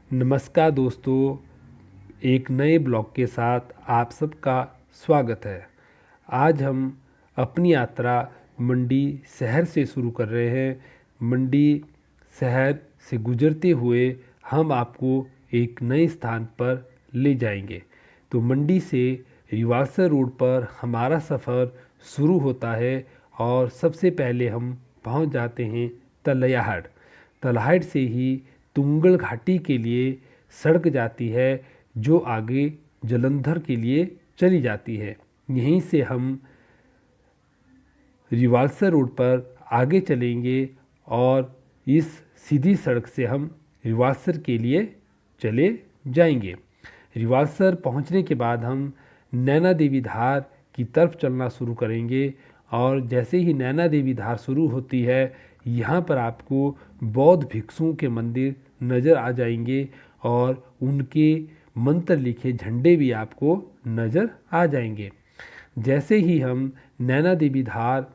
नमस्कार दोस्तों, एक नए ब्लॉग के साथ आप सबका स्वागत है। आज हम अपनी यात्रा मंडी शहर से शुरू कर रहे हैं। मंडी शहर से गुजरते हुए हम आपको एक नए स्थान पर ले जाएंगे। तो मंडी से रिवालसर रोड पर हमारा सफ़र शुरू होता है और सबसे पहले हम पहुंच जाते हैं तलैयाहाट। तलैयाहाट से ही तुंगल घाटी के लिए सड़क जाती है जो आगे जालंधर के लिए चली जाती है। यहीं से हम रिवालसर रोड पर आगे चलेंगे और इस सीधी सड़क से हम रिवालसर के लिए चले जाएंगे। रिवालसर पहुंचने के बाद हम नैना देवी धार की तरफ चलना शुरू करेंगे और जैसे ही नैना देवी धार शुरू होती है यहाँ पर आपको बौद्ध भिक्षुओं के मंदिर नज़र आ जाएंगे और उनके मंत्र लिखे झंडे भी आपको नज़र आ जाएंगे। जैसे ही हम नैना देवी धार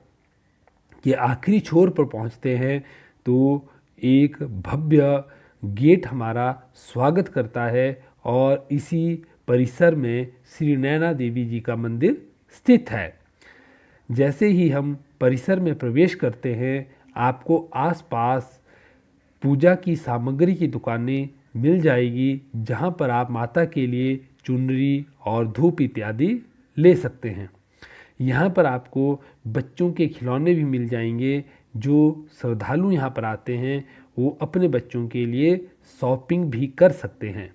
के आखिरी छोर पर पहुंचते हैं तो एक भव्य गेट हमारा स्वागत करता है और इसी परिसर में श्री नैना देवी जी का मंदिर स्थित है। जैसे ही हम परिसर में प्रवेश करते हैं आपको आसपास पूजा की सामग्री की दुकानें मिल जाएगी जहां पर आप माता के लिए चुनरी और धूप इत्यादि ले सकते हैं। यहाँ पर आपको बच्चों के खिलौने भी मिल जाएंगे। जो श्रद्धालु यहाँ पर आते हैं वो अपने बच्चों के लिए शॉपिंग भी कर सकते हैं।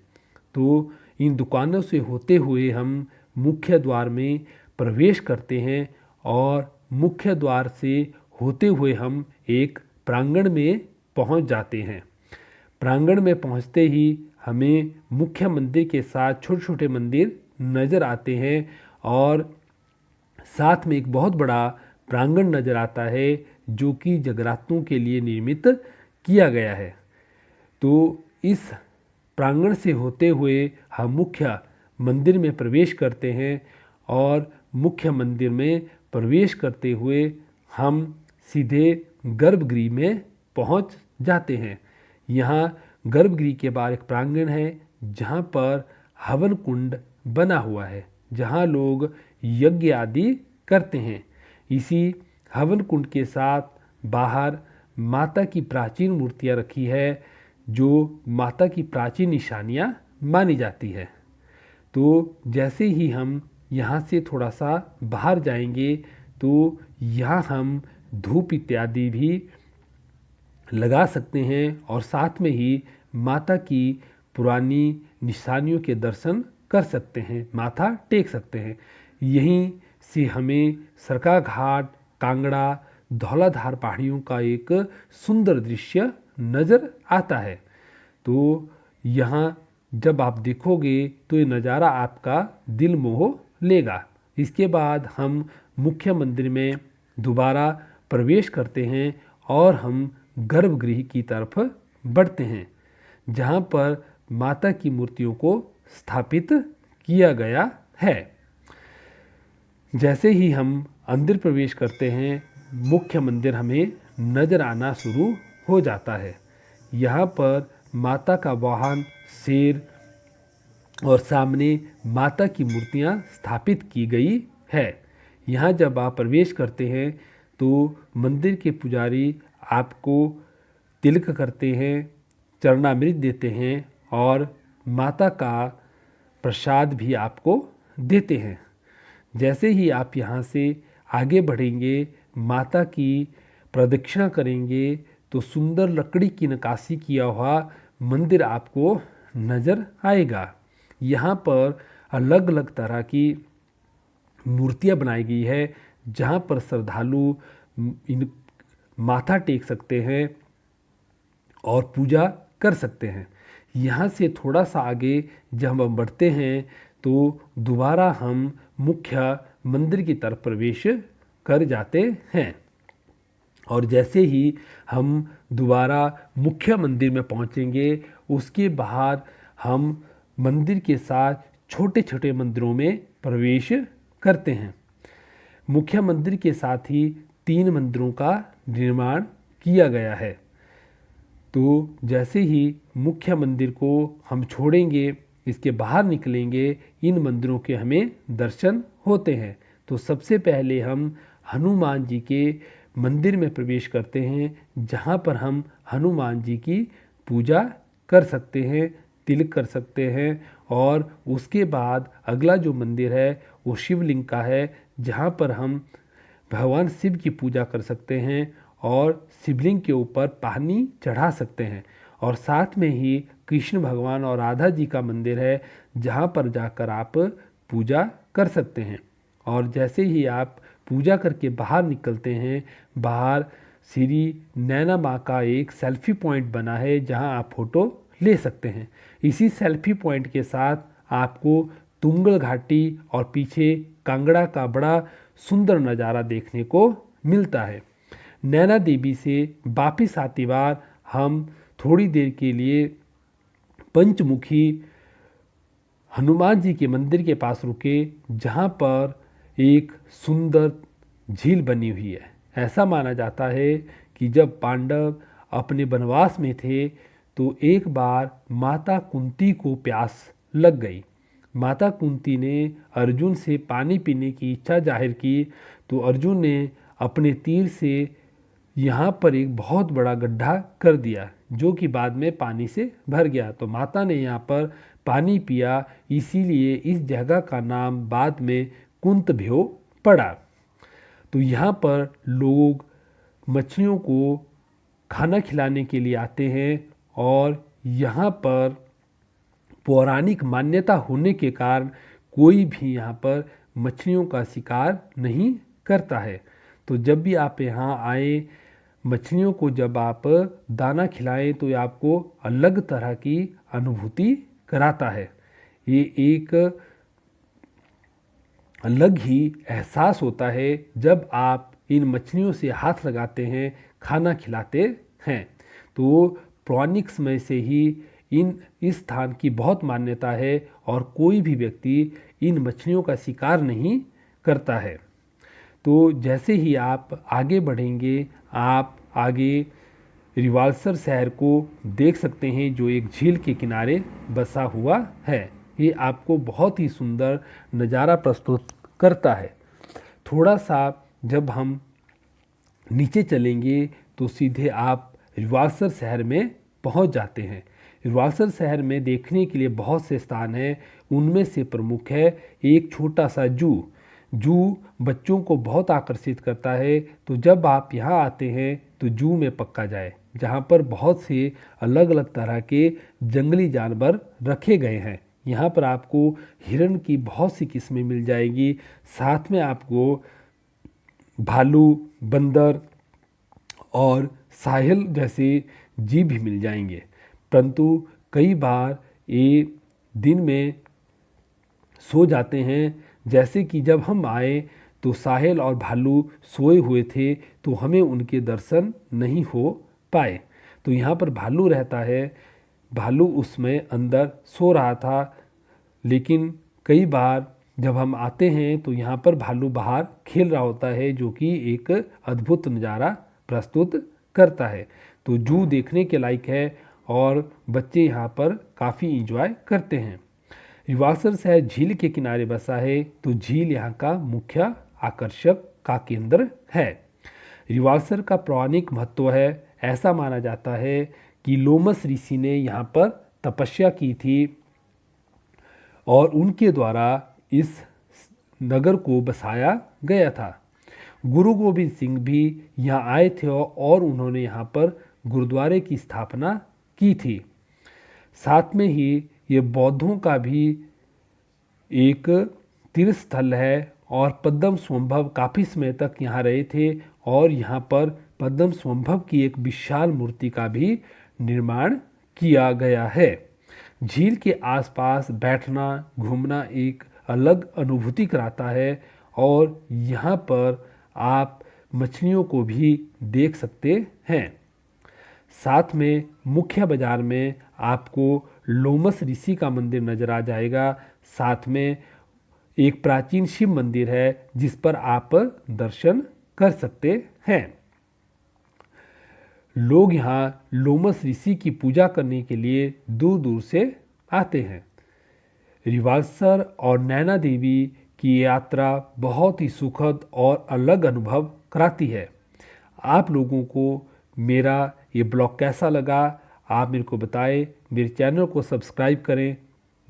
तो इन दुकानों से होते हुए हम मुख्य द्वार में प्रवेश करते हैं और मुख्य द्वार से होते हुए हम एक प्रांगण में पहुंच जाते हैं। प्रांगण में पहुंचते ही हमें मुख्य मंदिर के साथ छोटे छोटे मंदिर नज़र आते हैं और साथ में एक बहुत बड़ा प्रांगण नज़र आता है जो कि जगरातों के लिए निर्मित किया गया है। तो इस प्रांगण से होते हुए हम मुख्य मंदिर में प्रवेश करते हैं और मुख्य मंदिर में प्रवेश करते हुए हम सीधे गर्भगृह में पहुंच जाते हैं। यहाँ गर्भगृह के बाहर एक प्रांगण है जहाँ पर हवन कुंड बना हुआ है जहाँ लोग यज्ञ आदि करते हैं। इसी हवन कुंड के साथ बाहर माता की प्राचीन मूर्तियाँ रखी है जो माता की प्राचीन निशानियाँ मानी जाती है। तो जैसे ही हम यहाँ से थोड़ा सा बाहर जाएंगे तो यहाँ हम धूप इत्यादि भी लगा सकते हैं और साथ में ही माता की पुरानी निशानियों के दर्शन कर सकते हैं, माथा टेक सकते हैं। यहीं से हमें सरका घाट, कांगड़ा, धौलाधार पहाड़ियों का एक सुंदर दृश्य नज़र आता है। तो यहाँ जब आप देखोगे तो ये नज़ारा आपका दिल मोह लेगा। इसके बाद हम मुख्य मंदिर में दोबारा प्रवेश करते हैं और हम गर्भगृह की तरफ बढ़ते हैं जहाँ पर माता की मूर्तियों को स्थापित किया गया है। जैसे ही हम अंदर प्रवेश करते हैं मुख्य मंदिर हमें नज़र आना शुरू हो जाता है। यहाँ पर माता का वाहन शेर और सामने माता की मूर्तियाँ स्थापित की गई है। यहाँ जब आप प्रवेश करते हैं तो मंदिर के पुजारी आपको तिलक करते हैं, चरणामृत देते हैं और माता का प्रसाद भी आपको देते हैं। जैसे ही आप यहाँ से आगे बढ़ेंगे माता की प्रदक्षिणा करेंगे तो सुंदर लकड़ी की नक्काशी किया हुआ मंदिर आपको नज़र आएगा। यहाँ पर अलग अलग तरह की मूर्तियाँ बनाई गई है जहाँ पर श्रद्धालु इन माथा टेक सकते हैं और पूजा कर सकते हैं। यहाँ से थोड़ा सा आगे जब हम बढ़ते हैं तो दोबारा हम मुख्य मंदिर की तरफ प्रवेश कर जाते हैं और जैसे ही हम दोबारा मुख्य मंदिर में पहुँचेंगे उसके बाद हम मंदिर के साथ छोटे छोटे मंदिरों में प्रवेश करते हैं। मुख्य मंदिर के साथ ही 3 मंदिरों का निर्माण किया गया है। तो जैसे ही मुख्य मंदिर को हम छोड़ेंगे, इसके बाहर निकलेंगे, इन मंदिरों के हमें दर्शन होते हैं। तो सबसे पहले हम हनुमान जी के मंदिर में प्रवेश करते हैं, जहाँ पर हम हनुमान जी की पूजा कर सकते हैं, तिलक कर सकते हैं। और उसके बाद अगला जो मंदिर है वो शिवलिंग का है, जहाँ पर हम भगवान शिव की पूजा कर सकते हैं और शिवलिंग के ऊपर पानी चढ़ा सकते हैं। और साथ में ही कृष्ण भगवान और राधा जी का मंदिर है, जहाँ पर जाकर आप पूजा कर सकते हैं। और जैसे ही आप पूजा करके बाहर निकलते हैं, बाहर श्री नैना माँ का एक सेल्फी पॉइंट बना है, जहाँ आप फोटो ले सकते हैं। इसी सेल्फी पॉइंट के साथ आपको तुंगल घाटी और पीछे कांगड़ा का बड़ा सुंदर नज़ारा देखने को मिलता है। नैना देवी से वापिस आती बार हम थोड़ी देर के लिए पंचमुखी हनुमान जी के मंदिर के पास रुके, जहाँ पर एक सुंदर झील बनी हुई है। ऐसा माना जाता है कि जब पांडव अपने वनवास में थे तो एक बार माता कुंती को प्यास लग गई। माता कुंती ने अर्जुन से पानी पीने की इच्छा जाहिर की, तो अर्जुन ने अपने तीर से यहाँ पर एक बहुत बड़ा गड्ढा कर दिया, जो कि बाद में पानी से भर गया। तो माता ने यहाँ पर पानी पिया, इसीलिए इस जगह का नाम बाद में कुंतभ्यो पड़ा। तो यहाँ पर लोग मछलियों को खाना खिलाने के लिए आते हैं और यहाँ पर पौराणिक मान्यता होने के कारण कोई भी यहाँ पर मछलियों का शिकार नहीं करता है। तो जब भी आप यहाँ आए, मछलियों को जब आप दाना खिलाएं तो ये आपको अलग तरह की अनुभूति कराता है। ये एक अलग ही एहसास होता है जब आप इन मछलियों से हाथ लगाते हैं, खाना खिलाते हैं। तो पौराणिक समय से ही इस स्थान की बहुत मान्यता है और कोई भी व्यक्ति इन मछलियों का शिकार नहीं करता है। तो जैसे ही आप आगे बढ़ेंगे, आप आगे रिवाल्सर शहर को देख सकते हैं, जो एक झील के किनारे बसा हुआ है। ये आपको बहुत ही सुंदर नज़ारा प्रस्तुत करता है। थोड़ा सा जब हम नीचे चलेंगे तो सीधे आप रिवाल्सर शहर में पहुंच जाते हैं। रिवाल्सर शहर में देखने के लिए बहुत से स्थान हैं। उनमें से प्रमुख है एक छोटा सा जू बच्चों को बहुत आकर्षित करता है। तो जब आप यहाँ आते हैं तो जू में पक्का जाए, जहाँ पर बहुत से अलग अलग तरह के जंगली जानवर रखे गए हैं। यहाँ पर आपको हिरण की बहुत सी किस्में मिल जाएगी, साथ में आपको भालू, बंदर और साहिल जैसे जीव भी मिल जाएंगे। परंतु कई बार ये दिन में सो जाते हैं। जैसे कि जब हम आए तो साहिल और भालू सोए हुए थे, तो हमें उनके दर्शन नहीं हो पाए। तो यहाँ पर भालू रहता है। भालू उसमें अंदर सो रहा था, लेकिन कई बार जब हम आते हैं तो यहाँ पर भालू बाहर खेल रहा होता है, जो कि एक अद्भुत नज़ारा प्रस्तुत करता है। तो जू देखने के लायक है और बच्चे यहाँ पर काफ़ी इंजॉय करते हैं। रिवाल्सर शहर झील के किनारे बसा है, तो झील यहाँ का मुख्य आकर्षक का केंद्र है। रिवाल्सर का पौराणिक महत्व है। ऐसा माना जाता है कि लोमस ऋषि ने यहाँ पर तपस्या की थी और उनके द्वारा इस नगर को बसाया गया था। गुरु गोविंद सिंह भी यहाँ आए थे और उन्होंने यहाँ पर गुरुद्वारे की स्थापना की थी। साथ में ही ये बौद्धों का भी एक तीर्थ स्थल है और पद्म स्वयंभव काफ़ी समय तक यहाँ रहे थे और यहाँ पर पद्म स्वयंभव की एक विशाल मूर्ति का भी निर्माण किया गया है। झील के आसपास बैठना, घूमना एक अलग अनुभूति कराता है और यहाँ पर आप मछलियों को भी देख सकते हैं। साथ में मुख्य बाजार में आपको लोमस ऋषि का मंदिर नजर आ जाएगा। साथ में एक प्राचीन शिव मंदिर है जिस पर आप दर्शन कर सकते हैं। लोग यहाँ लोमस ऋषि की पूजा करने के लिए दूर दूर से आते हैं। रिवालसर और नैना देवी की यात्रा बहुत ही सुखद और अलग अनुभव कराती है। आप लोगों को मेरा ये ब्लॉग कैसा लगा, आप मेरे को बताएं। मेरे चैनल को सब्सक्राइब करें।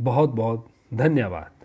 बहुत बहुत धन्यवाद।